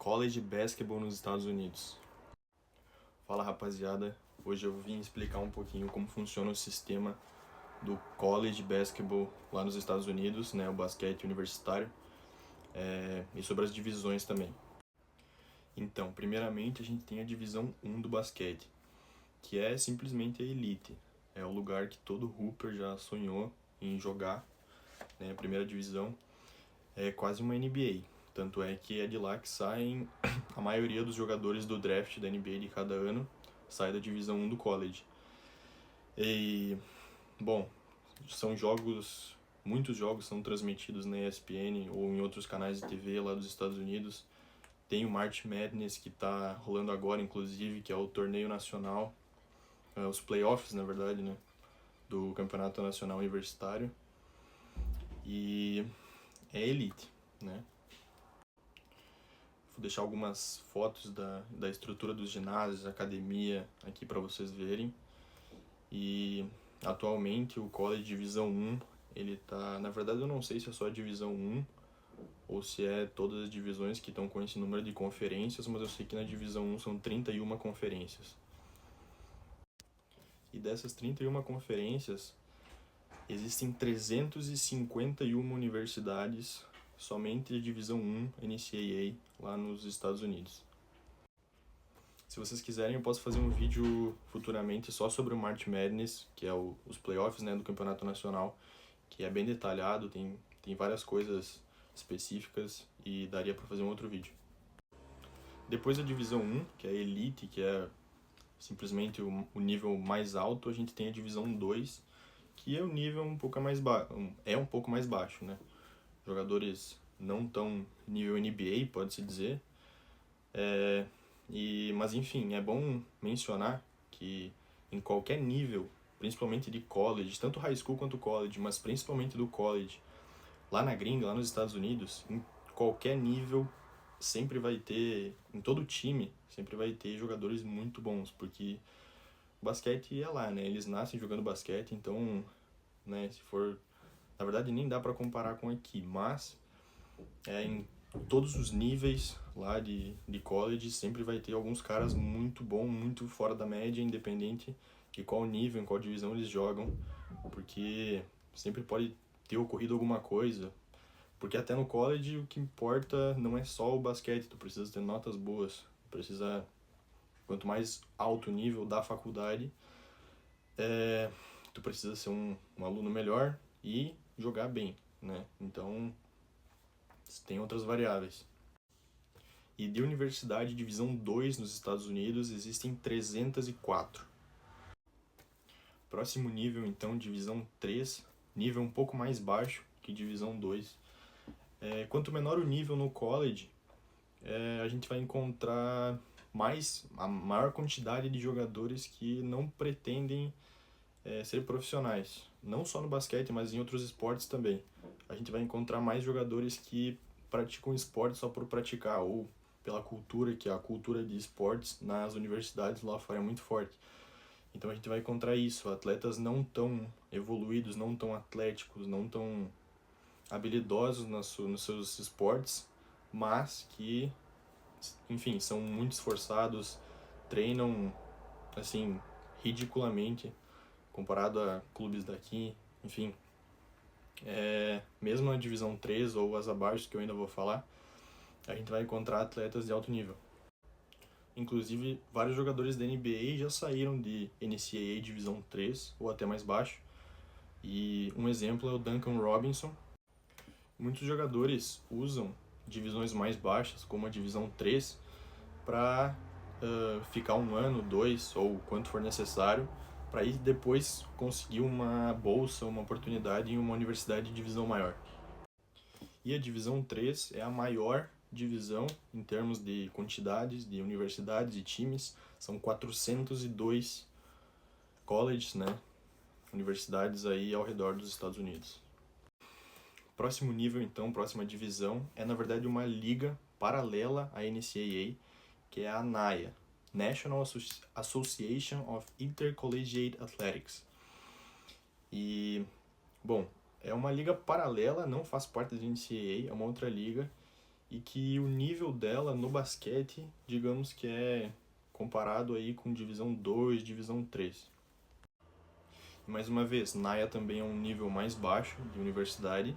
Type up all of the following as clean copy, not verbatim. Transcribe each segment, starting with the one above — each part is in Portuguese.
College Basketball nos Estados Unidos. Fala rapaziada, hoje eu vim explicar um pouquinho como funciona o sistema do College Basketball lá nos Estados Unidos, né, o basquete universitário, e sobre as divisões também. Então, primeiramente a gente tem a divisão 1 do basquete, que é simplesmente a elite, é o lugar que todo hooper já sonhou em jogar, né, a primeira divisão é quase uma NBA. Tanto é que é de lá que saem a maioria dos jogadores do draft da NBA de cada ano, sai da divisão 1 do college. E, bom, muitos jogos são transmitidos na ESPN ou em outros canais de TV lá dos Estados Unidos. Tem o March Madness que está rolando agora, inclusive, que é o torneio nacional, os playoffs, na verdade, né, do Campeonato Nacional Universitário. E é elite, né? Vou deixar algumas fotos da estrutura dos ginásios, academia aqui para vocês verem. E atualmente o College Divisão 1, ele tá, na verdade eu não sei se é só a Divisão 1 ou se é todas as divisões que estão com esse número de conferências, mas eu sei que na Divisão 1 são 31 conferências. E dessas 31 conferências, existem 351 universidades somente a Divisão 1 NCAA lá nos Estados Unidos. Se vocês quiserem, eu posso fazer um vídeo futuramente só sobre o March Madness, que é os playoffs, né, do Campeonato Nacional, que é bem detalhado, tem várias coisas específicas e daria para fazer um outro vídeo. Depois da Divisão 1, que é a Elite, que é simplesmente o nível mais alto, a gente tem a Divisão 2, que é o nível um pouco mais baixo, né? Jogadores não tão nível NBA, pode-se dizer. Mas enfim, é bom mencionar que em qualquer nível, principalmente de college, tanto high school quanto college, mas principalmente do college, lá na gringa, lá nos Estados Unidos, em qualquer nível, sempre vai ter, em todo time, sempre vai ter jogadores muito bons, porque o basquete é lá, né? Eles nascem jogando basquete, então, né, se for... Na verdade, nem dá para comparar com aqui, mas em todos os níveis lá de college sempre vai ter alguns caras muito bons, muito fora da média, independente de qual nível, em qual divisão eles jogam, porque sempre pode ter ocorrido alguma coisa, porque até no college o que importa não é só o basquete, tu precisa ter notas boas, quanto mais alto o nível da faculdade, tu precisa ser um aluno melhor e jogar bem, né? Então tem outras variáveis. E de universidade, divisão 2 nos Estados Unidos, existem 304. Próximo nível, então, divisão 3, nível um pouco mais baixo que divisão 2. Quanto menor o nível no college, a gente vai encontrar a maior quantidade de jogadores que não pretendem ser profissionais. Não só no basquete, mas em outros esportes também. A gente vai encontrar mais jogadores que praticam esporte só por praticar, ou pela cultura, que a cultura de esportes nas universidades lá fora é muito forte. Então a gente vai encontrar isso, atletas não tão evoluídos, não tão atléticos, não tão habilidosos nos seus esportes, mas que, enfim, são muito esforçados, treinam, assim, ridiculamente, comparado a clubes daqui, enfim. Mesmo na divisão 3 ou as abaixo, que eu ainda vou falar, a gente vai encontrar atletas de alto nível. Inclusive, vários jogadores da NBA já saíram de NCAA divisão 3 ou até mais baixo. E um exemplo é o Duncan Robinson. Muitos jogadores usam divisões mais baixas, como a divisão 3, para ficar 1 ano, 2 ou quanto for necessário, para ir depois conseguir uma bolsa, uma oportunidade em uma universidade de divisão maior. E a divisão 3 é a maior divisão em termos de quantidades de universidades e times. São 402 colleges, né? Universidades aí ao redor dos Estados Unidos. Próximo nível, então, próxima divisão, é na verdade uma liga paralela à NCAA, que é a NAIA, National Association of Intercollegiate Athletics. E, bom, é uma liga paralela, não faz parte da NCAA, é uma outra liga, e que o nível dela no basquete, digamos que é comparado aí com Divisão 2, Divisão 3. E mais uma vez, NAIA também é um nível mais baixo de universidade,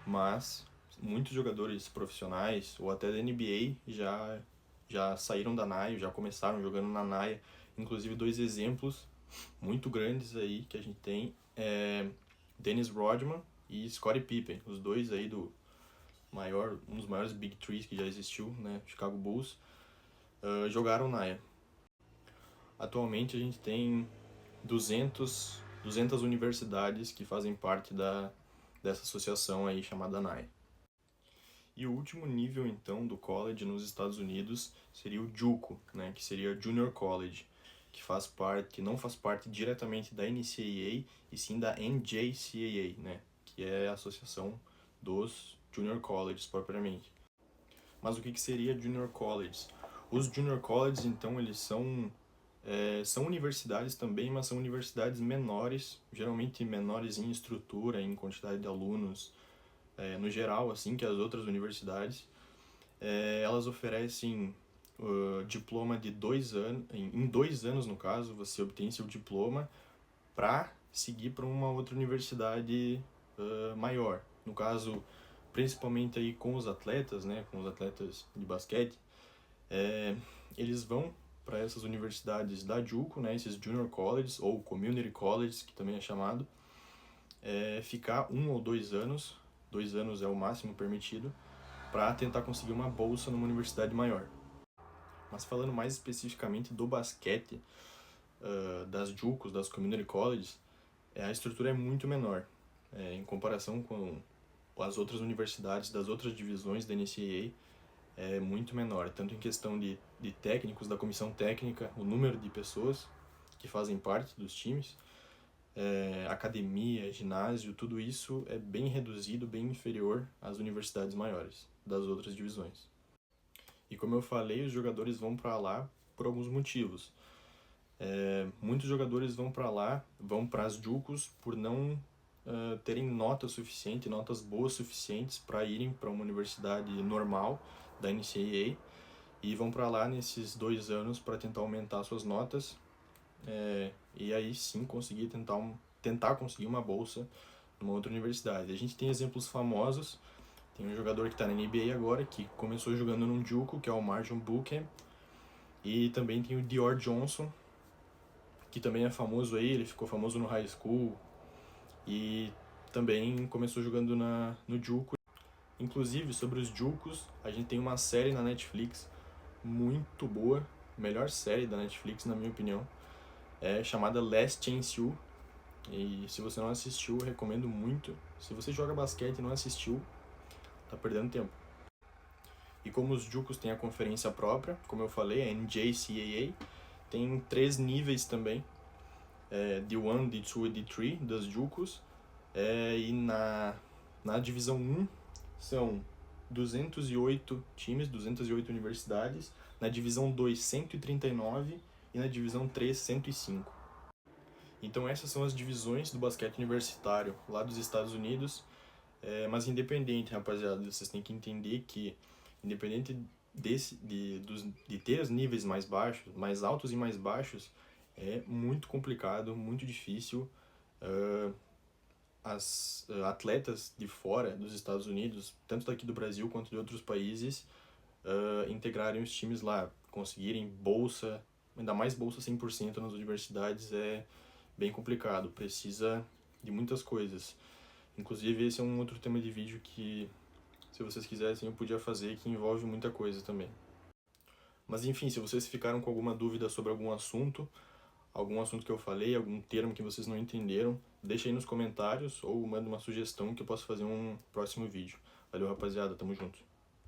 mas muitos jogadores profissionais ou até da NBA já saíram da NAIA, já começaram jogando na NAIA. Inclusive, dois exemplos muito grandes aí que a gente tem é Dennis Rodman e Scottie Pippen, os dois aí um dos maiores Big Threes que já existiu, né, Chicago Bulls, jogaram na NAIA. Atualmente a gente tem 200 universidades que fazem parte dessa associação aí chamada NAIA. E o último nível, então, do college nos Estados Unidos seria o JUCO, né, que seria Junior College, que não faz parte diretamente da NCAA, e sim da NJCAA, né, que é a associação dos Junior Colleges propriamente. Mas o que seria Junior Colleges? Os Junior Colleges, então, eles são universidades também, mas são universidades menores, geralmente menores em estrutura, em quantidade de alunos, no geral, assim, que as outras universidades. Elas oferecem diploma de 2 anos, em 2 anos no caso, você obtém seu diploma para seguir para uma outra universidade maior. No caso, principalmente aí com os atletas, né, com os atletas de basquete, eles vão para essas universidades da JUCO, né, esses Junior Colleges ou Community Colleges, que também é chamado, ficar 1 ou 2 anos, 2 anos é o máximo permitido, para tentar conseguir uma bolsa numa universidade maior. Mas falando mais especificamente do basquete, das JUCOs, das Community Colleges, a estrutura é muito menor, em comparação com as outras universidades das outras divisões da NCAA, é muito menor, tanto em questão de técnicos, da comissão técnica, o número de pessoas que fazem parte dos times, academia, ginásio, tudo isso é bem reduzido, bem inferior às universidades maiores das outras divisões. E como eu falei, os jogadores vão para lá por alguns motivos. Muitos jogadores vão para lá, vão para as JUCOs por não terem notas boas suficientes para irem para uma universidade normal da NCAA, e vão para lá nesses 2 anos para tentar aumentar suas notas, e aí sim tentar conseguir uma bolsa numa outra universidade. A gente tem exemplos famosos, tem um jogador que está na NBA agora, que começou jogando num JUCO, que é o Marjon Buchan, e também tem o Dior Johnson, que também é famoso aí, ele ficou famoso no high school, e também começou jogando no JUCO. Inclusive, sobre os JUCOs, a gente tem uma série na Netflix muito boa, melhor série da Netflix, na minha opinião, chamada Last Chance U. E se você não assistiu, eu recomendo muito. Se você joga basquete e não assistiu, tá perdendo tempo. E como os JUCOs têm a conferência própria, como eu falei, a NJCAA, tem 3 níveis também, D1, D2 e D3 das JUCOs, e na divisão 1 são 208 times, 208 universidades, na divisão 2, 139 e na divisão 3, 105. Então essas são as divisões do basquete universitário lá dos Estados Unidos, mas independente, rapaziada, vocês têm que entender que, independente de ter os níveis mais baixos, mais altos e mais baixos, é muito complicado, muito difícil as atletas de fora dos Estados Unidos, tanto daqui do Brasil quanto de outros países, integrarem os times lá, conseguirem bolsa, ainda mais bolsa 100% nas universidades, é bem complicado, precisa de muitas coisas. Inclusive, esse é um outro tema de vídeo que, se vocês quisessem, eu podia fazer, que envolve muita coisa também. Mas enfim, se vocês ficaram com alguma dúvida sobre algum assunto que eu falei, algum termo que vocês não entenderam, deixa aí nos comentários ou manda uma sugestão que eu possa fazer um próximo vídeo. Valeu, rapaziada, tamo junto.